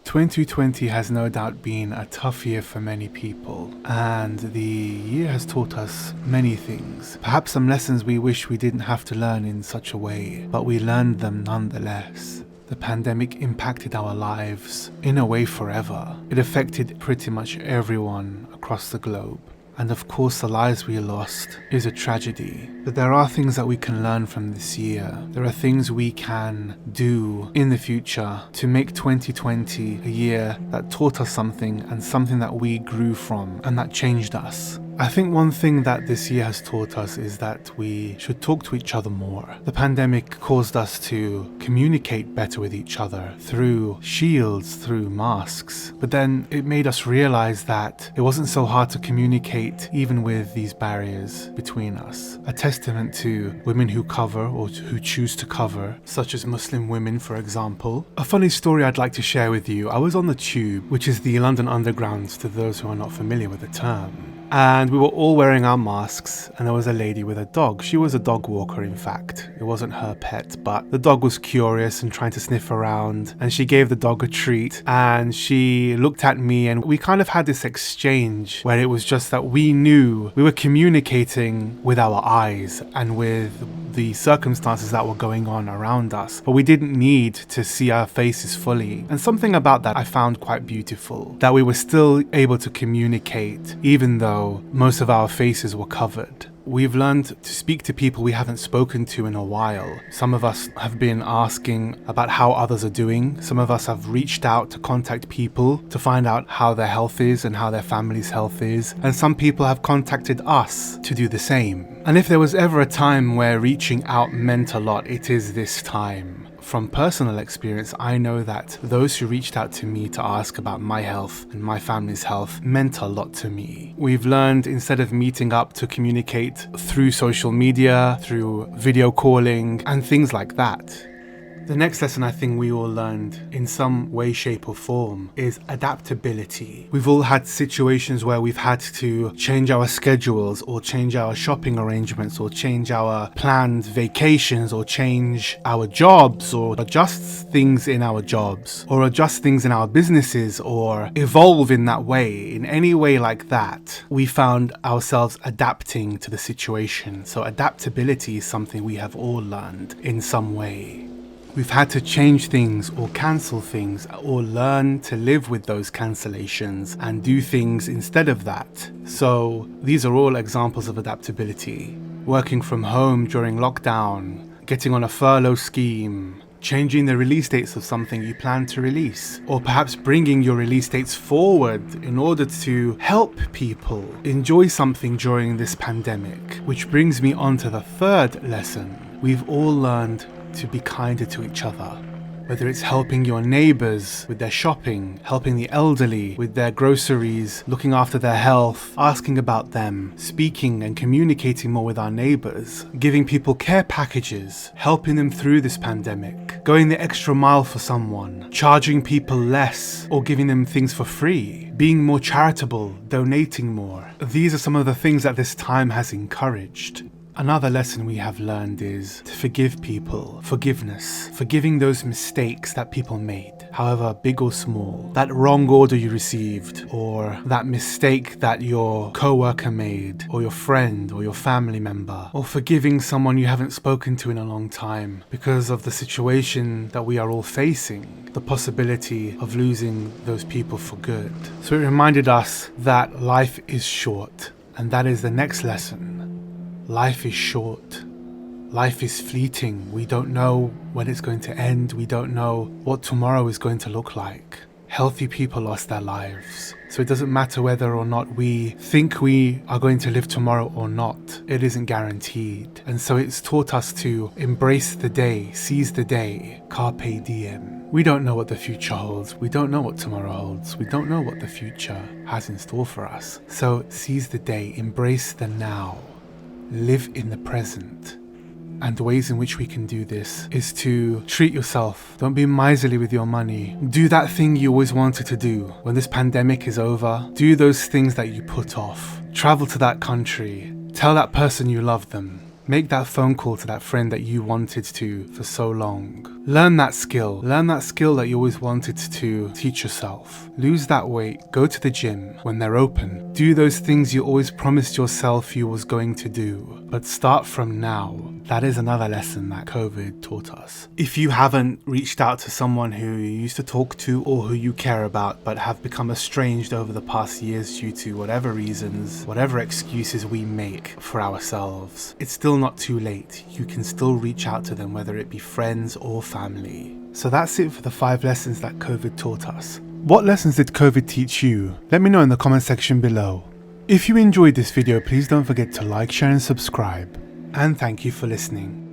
2020 has no doubt been a tough year for many people, and the year has taught us many things. Perhaps some lessons we wish we didn't have to learn in such a way, but we learned them nonetheless. The pandemic impacted our lives, in a way, forever. It affected pretty much everyone across the globe. And of course, the lives we lost is a tragedy. But there are things that we can learn from this year. There are things we can do in the future to make 2020 a year that taught us something and something that we grew from and that changed us. I think one thing that this year has taught us is that we should talk to each other more. The pandemic caused us to communicate better with each other through shields, through masks. But then it made us realize that it wasn't so hard to communicate even with these barriers between us. A testament to women who cover or who choose to cover, such as Muslim women, for example. A funny story I'd like to share with you. I was on the Tube, which is the London Underground to those who are not familiar with the term. And we were all wearing our masks, and there was a lady with a dog. She was a dog walker, in fact. It wasn't her pet, but the dog was curious and trying to sniff around, and she gave the dog a treat, and she looked at me, and we kind of had this exchange where it was just that we knew we were communicating with our eyes and with the circumstances that were going on around us, but we didn't need to see our faces fully. And something about that I found quite beautiful, that we were still able to communicate even though most of our faces were covered. We've learned to speak to people we haven't spoken to in a while. Some of us have been asking about how others are doing. Some of us have reached out to contact people to find out how their health is and how their family's health is. And some people have contacted us to do the same. And if there was ever a time where reaching out meant a lot, it is this time. From personal experience, I know that those who reached out to me to ask about my health and my family's health meant a lot to me. We've learned, instead of meeting up, to communicate through social media, through video calling, and things like that. The next lesson I think we all learned in some way, shape or form is adaptability. We've all had situations where we've had to change our schedules or change our shopping arrangements or change our planned vacations or change our jobs or adjust things in our jobs or adjust things in our businesses or evolve in that way. In any way like that, we found ourselves adapting to the situation. So adaptability is something we have all learned in some way. We've had to change things or cancel things or learn to live with those cancellations and do things instead of that. So these are all examples of adaptability. Working from home during lockdown, getting on a furlough scheme, changing the release dates of something you plan to release, or perhaps bringing your release dates forward in order to help people enjoy something during this pandemic. Which brings me on to the third lesson. We've all learned to be kinder to each other. Whether it's helping your neighbors with their shopping, helping the elderly with their groceries, looking after their health, asking about them, speaking and communicating more with our neighbors, giving people care packages, helping them through this pandemic, going the extra mile for someone, charging people less or giving them things for free, being more charitable, donating more. These are some of the things that this time has encouraged. Another lesson we have learned is to forgive people. Forgiveness. Forgiving those mistakes that people made, however big or small. That wrong order you received, or that mistake that your co-worker made, or your friend, or your family member. Or forgiving someone you haven't spoken to in a long time because of the situation that we are all facing. The possibility of losing those people for good. So it reminded us that life is short. And that is the next lesson. Life is short. Life is fleeting. We don't know when it's going to end. We don't know what tomorrow is going to look like. Healthy people lost their lives. So it doesn't matter whether or not we think we are going to live tomorrow or not. It isn't guaranteed. And so it's taught us to embrace the day, seize the day, carpe diem. We don't know what the future holds. We don't know what tomorrow holds. We don't know what the future has in store for us. So seize the day, embrace the now. Live in the present. And the ways in which we can do this is to treat yourself. Don't be miserly with your money. Do that thing you always wanted to do. When this pandemic is over, do those things that you put off. Travel to that country. Tell that person you love them. Make that phone call to that friend that you wanted to for so long. Learn that skill. Learn that skill that you always wanted to teach yourself. Lose that weight. Go to the gym when they're open. Do those things you always promised yourself you was going to do. But start from now. That is another lesson that COVID taught us. If you haven't reached out to someone who you used to talk to or who you care about but have become estranged over the past years due to whatever reasons, whatever excuses we make for ourselves, it's still not too late. You can still reach out to them, whether it be friends or family. So that's it for the 5 lessons that COVID taught us. What lessons did COVID teach you? Let me know in the comment section below. If you enjoyed this video, please don't forget to like, share and subscribe. And thank you for listening.